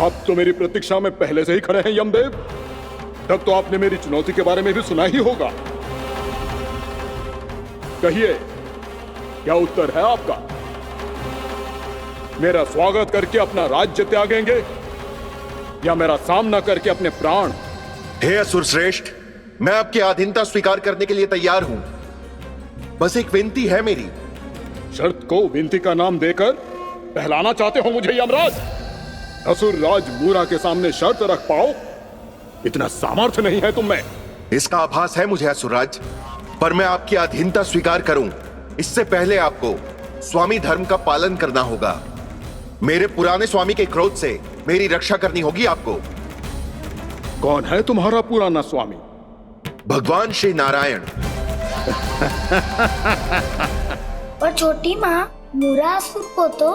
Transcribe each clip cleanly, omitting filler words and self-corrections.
आप तो मेरी प्रतीक्षा में पहले से ही खड़े हैं यमदेव। तब तो आपने मेरी चुनौती के बारे में भी सुना ही होगा। कहिए, क्या उत्तर है आपका? मेरा स्वागत करके अपना राज्य त्यागेंगे या मेरा सामना करके अपने प्राण? हे असुर श्रेष्ठ, मैं आपकी अधीनता स्वीकार करने के लिए तैयार हूं। बस एक विनती है मेरी। शर्त को विनती का नाम देकर बहलाना चाहते हो मुझे यमराज? असुर राज मूरा के सामने शर्त रख पाओ, इतना सामर्थ्य नहीं है तुम में। इसका आभास है मुझे असुरराज, पर मैं आपकी अधीनता स्वीकार करूं इससे पहले आपको स्वामी धर्म का पालन करना होगा। मेरे पुराने स्वामी के क्रोध से मेरी रक्षा करनी होगी आपको। कौन है तुम्हारा पुराना स्वामी? भगवान श्री नारायण। पर छोटी माँ, मूरासुर को तो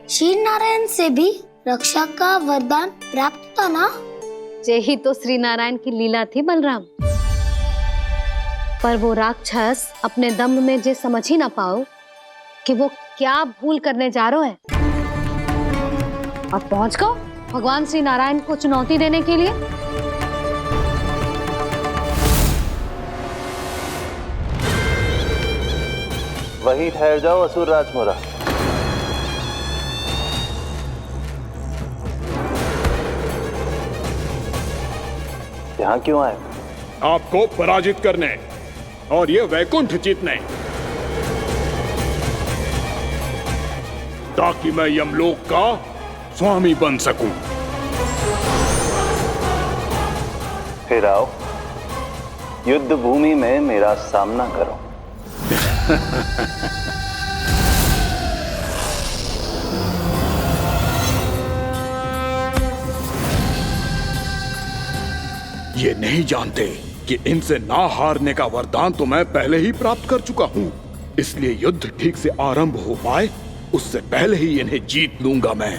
श्री नारायण से भी रक्षा का वरदान प्राप्त था ना? यही तो श्री नारायण की लीला थी बलराम। पर वो राक्षस अपने दम में जे समझ ही ना पाओ कि वो क्या भूल करने जा रहे हैं। अब पहुंच गो भगवान श्री नारायण को चुनौती देने के लिए। वहीं ठहर जाओ असुर राज मूरा। यहाँ क्यों आए? आपको पराजित करने और ये वैकुंठ जीतने, ताकि मैं यमलोक का स्वामी बन सकूं। फिर आओ, युद्ध भूमि में मेरा सामना करो। ये नहीं जानते कि इनसे ना हारने का वरदान तो मैं पहले ही प्राप्त कर चुका हूं। इसलिए युद्ध ठीक से आरंभ हो पाए उससे पहले ही इन्हें जीत लूंगा मैं।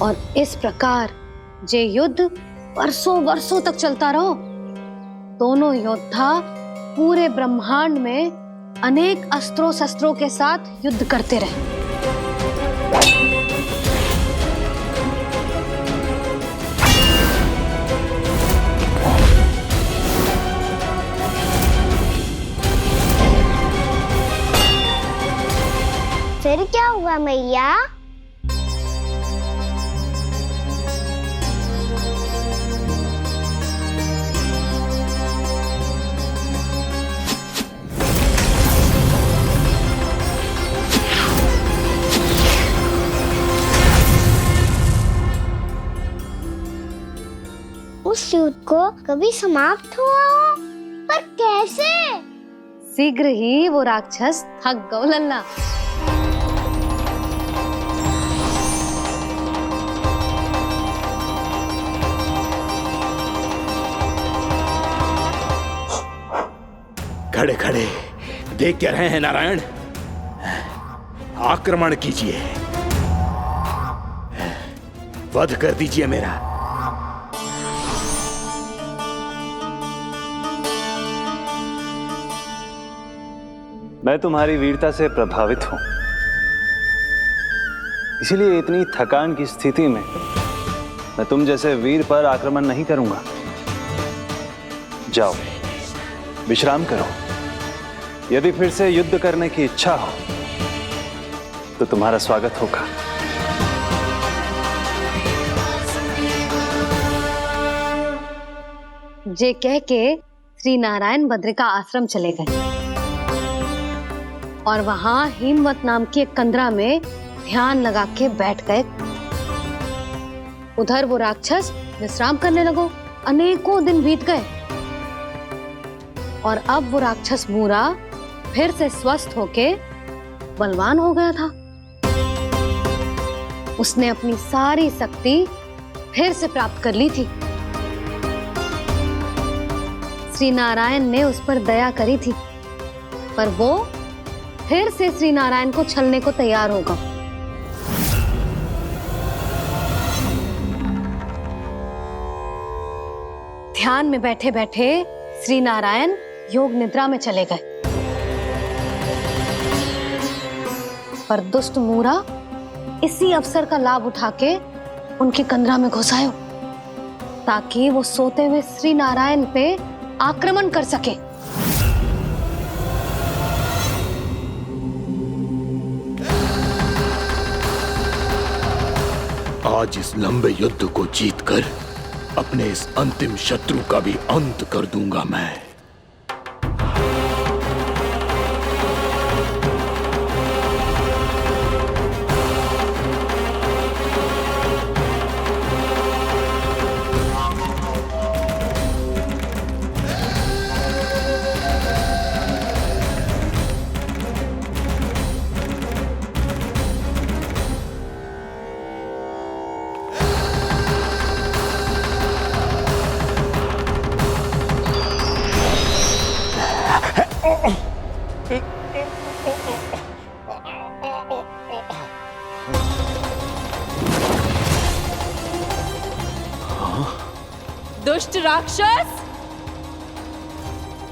और इस प्रकार जे युद्ध वर्षों वर्षों तक चलता रहो। दोनों योद्धा पूरे ब्रह्मांड में अनेक अस्त्रों शस्त्रों के साथ युद्ध करते रहे। फिर क्या हुआ मैया? उस युद्ध को कभी समाप्त हुआ हो, पर कैसे? शीघ्र ही वो राक्षस थक गौ लल्ला। खड़े खड़े देख क्या रहे हैं नारायण? आक्रमण कीजिए, वध कर दीजिए मेरा। मैं तुम्हारी वीरता से प्रभावित हूं, इसीलिए इतनी थकान की स्थिति में मैं तुम जैसे वीर पर आक्रमण नहीं करूंगा। जाओ विश्राम करो। यदि फिर से युद्ध करने की इच्छा हो तो तुम्हारा स्वागत होगा। जे कह के श्री नारायण बद्रिका आश्रम चले गए और वहां हिमवत नाम की एक कंदरा में ध्यान लगा के बैठ गए। उधर वो राक्षस विश्राम करने लगो। अनेकों दिन बीत गए और अब वो राक्षस मूरा फिर से स्वस्थ होके बलवान हो गया था। उसने अपनी सारी शक्ति फिर से प्राप्त कर ली थी। श्री नारायण ने उस पर दया करी थी, पर वो फिर से श्री नारायण को छलने को तैयार होगा। ध्यान में बैठे बैठे श्री नारायण योग निद्रा में चले गए, पर दुष्ट मूरा इसी अवसर का लाभ उठा के उनकी कंदरा में घुस आयो, ताकि वो सोते हुए श्री नारायण पे आक्रमण कर सके। आज इस लंबे युद्ध को जीतकर अपने इस अंतिम शत्रु का भी अंत कर दूंगा मैं। दुष्ट राक्षस,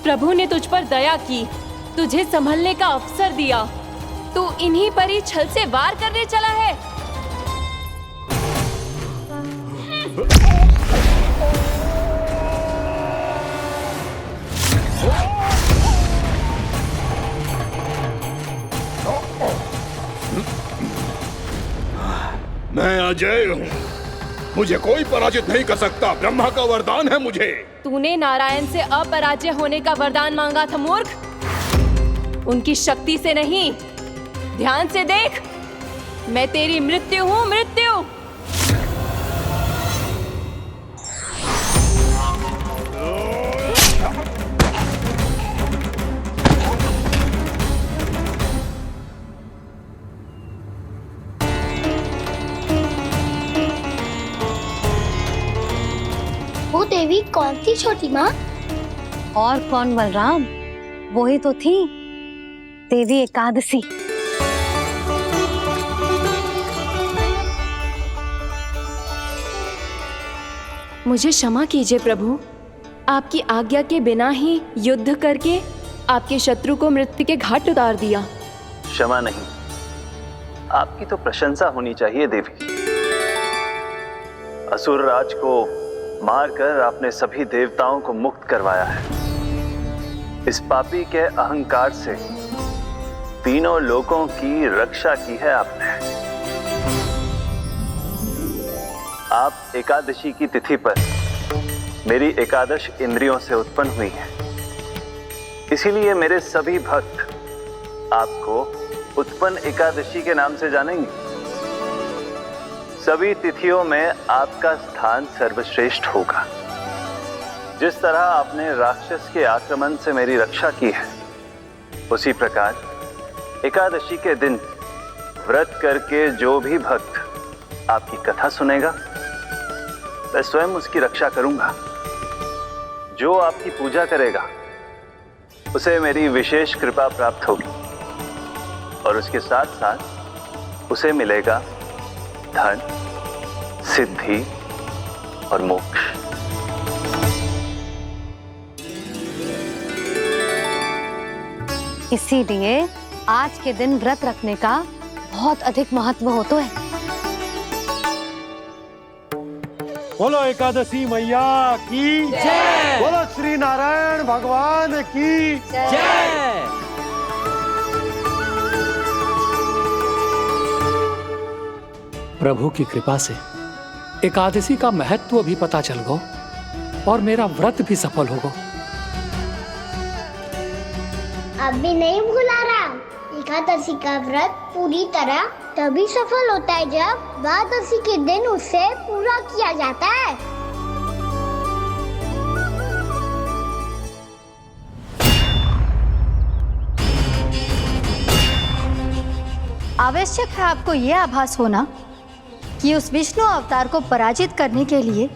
प्रभु ने तुझ पर दया की, तुझे संभलने का अवसर दिया। तू इन्हीं पर ही छल से वार करने चला है। मैं अजय हूँ, मुझे कोई पराजित नहीं कर सकता। ब्रह्मा का वरदान है मुझे। तूने नारायण से अपराजय होने का वरदान मांगा था मूर्ख, उनकी शक्ति से नहीं। ध्यान से देख, मैं तेरी मृत्यु हूँ, मृत्यु। वो देवी कौन थी छोटी माँ? और कौन बलराम, वही तो थी देवी एकादशी। मुझे क्षमा कीजिए प्रभु, आपकी आज्ञा के बिना ही युद्ध करके आपके शत्रु को मृत्यु के घाट उतार दिया। क्षमा नहीं, आपकी तो प्रशंसा होनी चाहिए देवी। असुर राज को मारकर आपने सभी देवताओं को मुक्त करवाया है। इस पापी के अहंकार से तीनों लोकों की रक्षा की है आपने। आप एकादशी की तिथि पर मेरी एकादश इंद्रियों से उत्पन्न हुई हैं। इसीलिए मेरे सभी भक्त आपको उत्पन्न एकादशी के नाम से जानेंगे। सभी तिथियों में आपका स्थान सर्वश्रेष्ठ होगा। जिस तरह आपने राक्षस के आक्रमण से मेरी रक्षा की है, उसी प्रकार एकादशी के दिन व्रत करके जो भी भक्त आपकी कथा सुनेगा, मैं स्वयं उसकी रक्षा करूंगा। जो आपकी पूजा करेगा, उसे मेरी विशेष कृपा प्राप्त होगी और उसके साथ साथ उसे मिलेगा धन, सिद्धि और मोक्ष। इसीलिए आज के दिन व्रत रखने का बहुत अधिक महत्व होता है। बोलो एकादशी मैया की जय। बोलो श्री नारायण भगवान की जय। प्रभु की कृपा से एकादशी का महत्व भी पता चल गो और मेरा व्रत भी सफल हो गो। अब भी नहीं भूला राम, एकादशी का व्रत पूरी तरह तभी सफल होता है जब द्वादशी के दिन उसे पूरा किया जाता है। आवश्यक है आपको यह आभास होना कि उस विष्णु अवतार को पराजित करने के लिए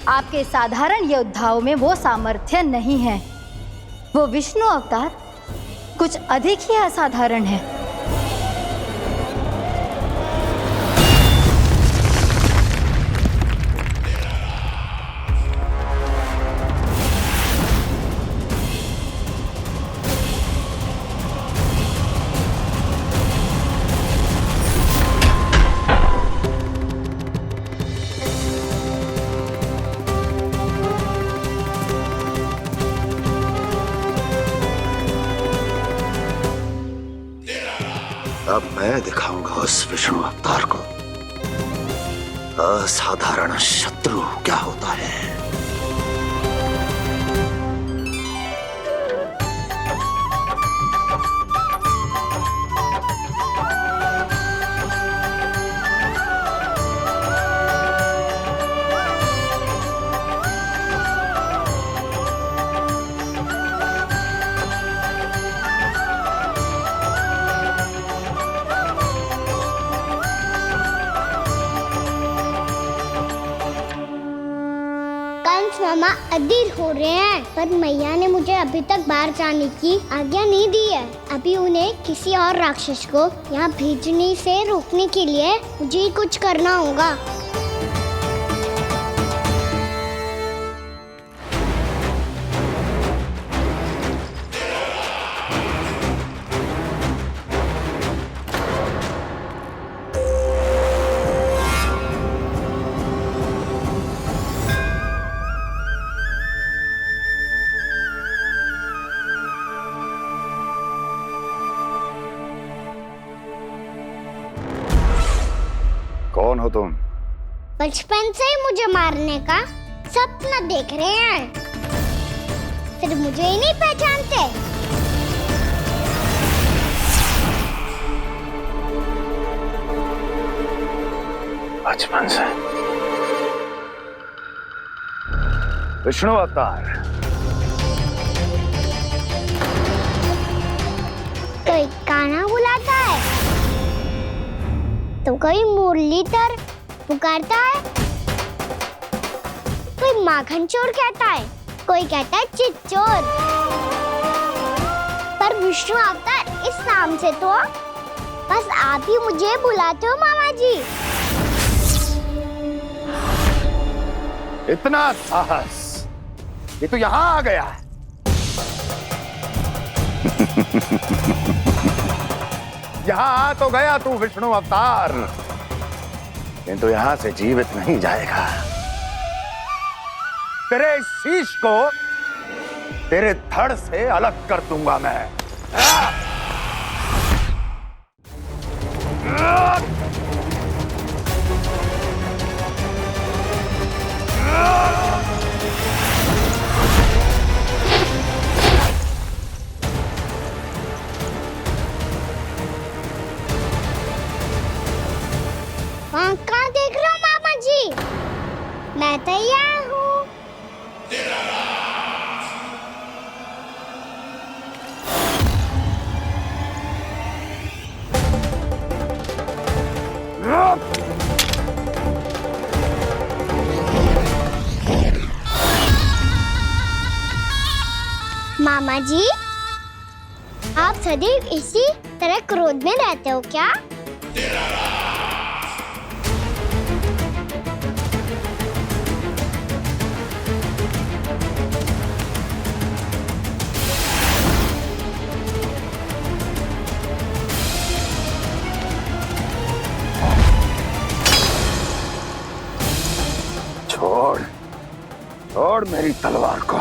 आपके साधारण योद्धाओं में वो सामर्थ्य नहीं है। वो विष्णु अवतार कुछ अधिक ही असाधारण है। अब मैं दिखाऊंगा उस विष्णु अवतार को असाधारण शत्रु क्या होता है। कंस मामा अधीर हो रहे हैं, पर मैया ने मुझे अभी तक बाहर जाने की आज्ञा नहीं दी है। अभी उन्हें किसी और राक्षस को यहाँ भेजने से रोकने के लिए मुझे ही कुछ करना होगा। कौन हो तुम? बचपन से ही मुझे मारने का सपना देख रहे हैं, फिर मुझे ही नहीं पहचानते। बचपन से विष्णु अवतार। कोई कान्हा बुलाता है तो कोई मुरलीधर पुकारता है, कोई माखन चोर कहता है, कोई कहता है चिच्चोर। पर विष्णु अवतार इस नाम से तो बस आप ही मुझे बुलाते हो मामा जी। इतना साहस, ये तो यहाँ आ गया है। यहाँ आ तो गया तू विष्णु अवतार, किंतु यहाँ से जीवित नहीं जाएगा। तेरे इस शीश को तेरे धड़ से अलग कर दूंगा मैं। कहाँ देख रहे हो मामा जी? मैं तैयार हूँ। मामा जी, आप सदैव इसी तरह क्रोध में रहते हो क्या? छोड़, छोड़ मेरी तलवार को।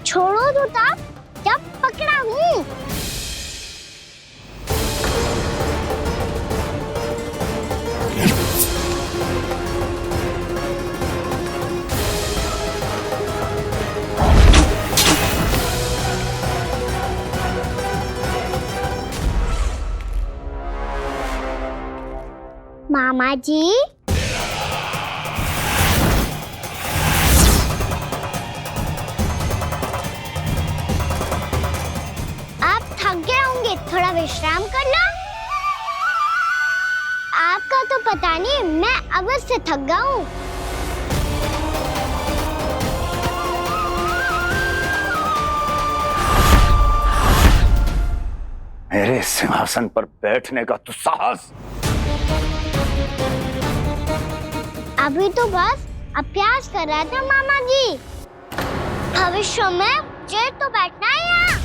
छोड़ो तो तब जब पकड़ा हूँ। मामा जी, आप थक गए होंगे, थोड़ा विश्राम कर लो। का तो पता नहीं, मैं अवश्य थक गया हूँ। मेरे सिंहासन पर बैठने का तो साहस। अभी तो बस अभ्यास कर रहा था मामा जी। भविष्य में मुझे तो बैठना है यहाँ।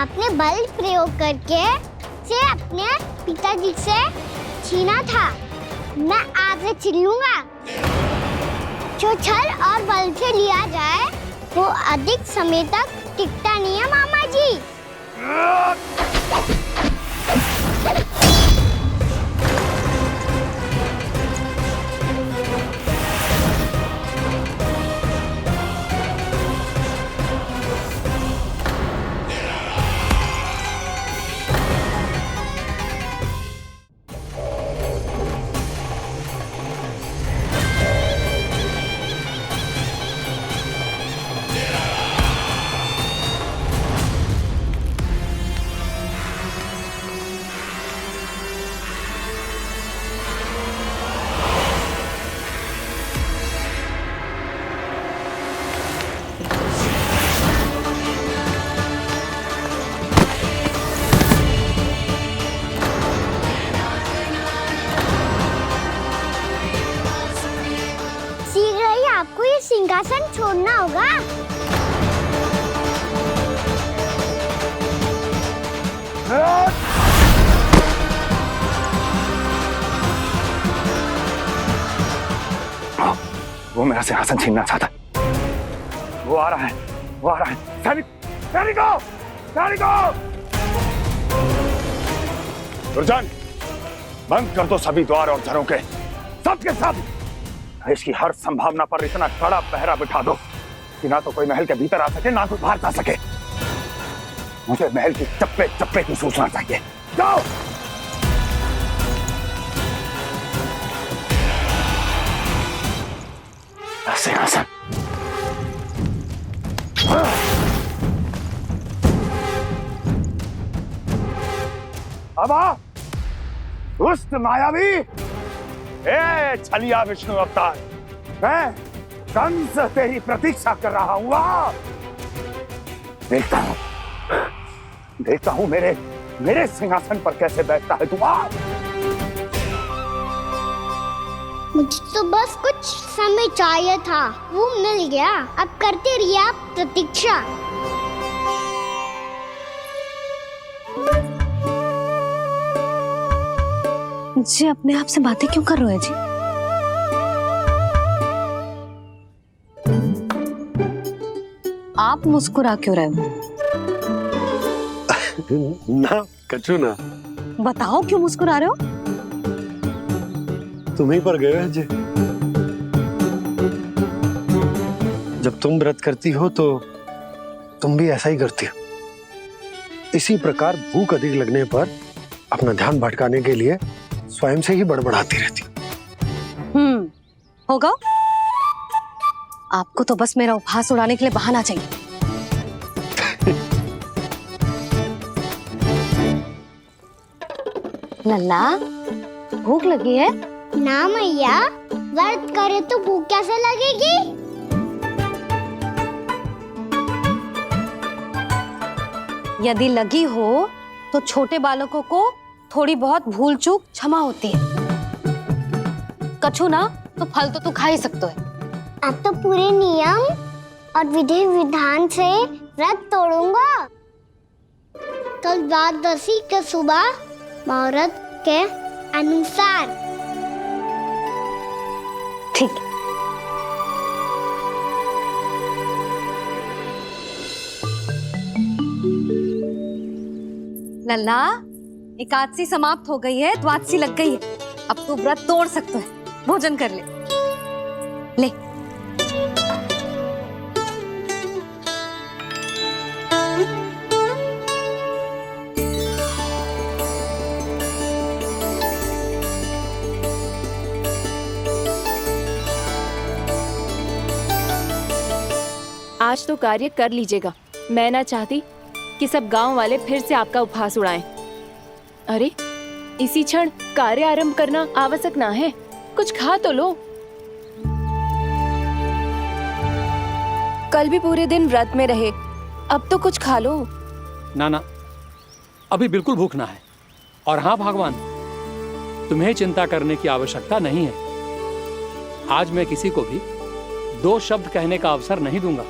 आपने बल प्रयोग करके से अपने पिताजी से छीना था, मैं आपसे छीन लूंगा। जो छल और बल से लिया जाए वो अधिक समय तक टिकता नहीं है मामा जी। शीघ्र ही आपको ये सिंहासन छोड़ना होगा। वो मेरा सिंहासन छीनना चाहता है। वो आ रहा है, वो आ रहा है। सैनिकों, सैनिकों! दुर्जन, बंद कर दो सभी द्वार और झरोखे, सब के सब। इसकी हर संभावना पर इतना कड़ा पहरा बिठा दो कि ना तो कोई महल के भीतर आ सके, ना कोई बाहर जा सके। मुझे महल की चप्पे चप्पे की सूचना चाहिए। जाओ। सिंहासन। अब आ, दुष्ट मायावी, ए छलिया विष्णु अवतार, मैं कंस तेरी प्रतीक्षा कर रहा हूं। आ, देखता हूं मेरे सिंहासन पर कैसे बैठता है तू। आ, मुझे तो बस कुछ समय चाहिए था, वो मिल गया। अब करते रहिए आप प्रतीक्षा। जी अपने आप से बातें क्यों कर रहे हैं जी? आप मुस्कुरा क्यों रहे हो? ना कछु ना। बताओ क्यों मुस्कुरा रहे हो? तुम ही पर गए जी। जब तुम व्रत करती हो तो तुम भी ऐसा ही करती हो। इसी प्रकार भूख अधिक लगने पर अपना ध्यान भटकाने के लिए स्वयं से ही बड़बड़ाती रहती। होगा। आपको तो बस मेरा उपहास उड़ाने के लिए बहाना चाहिए। लल्ला, भूख लगी है? ना मैया, व्रत करे तो भूख कैसे लगेगी? यदि लगी हो तो छोटे बालकों को थोड़ी बहुत भूल चूक क्षमा होती है। कछु ना तो फल तो तू खा ही सकते है। अब तो पूरे नियम और विधि विधान से व्रत तोड़ूंगा। कल द्वादशी के सुबह मुहूर्त के अनुसार। ठीक। लल्ला, एकादशी समाप्त हो गई है, द्वादशी लग गई है। अब तू व्रत तोड़ सकते है। भोजन कर ले। ले। आज तो कार्य कर लीजिएगा। मैं ना चाहती कि सब गांव वाले फिर से आपका उपहास उड़ाएं। अरे, इसी क्षण कार्य आरंभ करना आवश्यक ना है। कुछ खा तो लो। कल भी पूरे दिन व्रत में रहे, अब तो कुछ खा लो। ना ना, अभी बिल्कुल भूख ना है। और हाँ भगवान, तुम्हें चिंता करने की आवश्यकता नहीं है। आज मैं किसी को भी 2 शब्द कहने का अवसर नहीं दूंगा।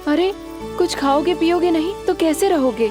अरे कुछ खाओगे पियोगे नहीं तो कैसे रहोगे?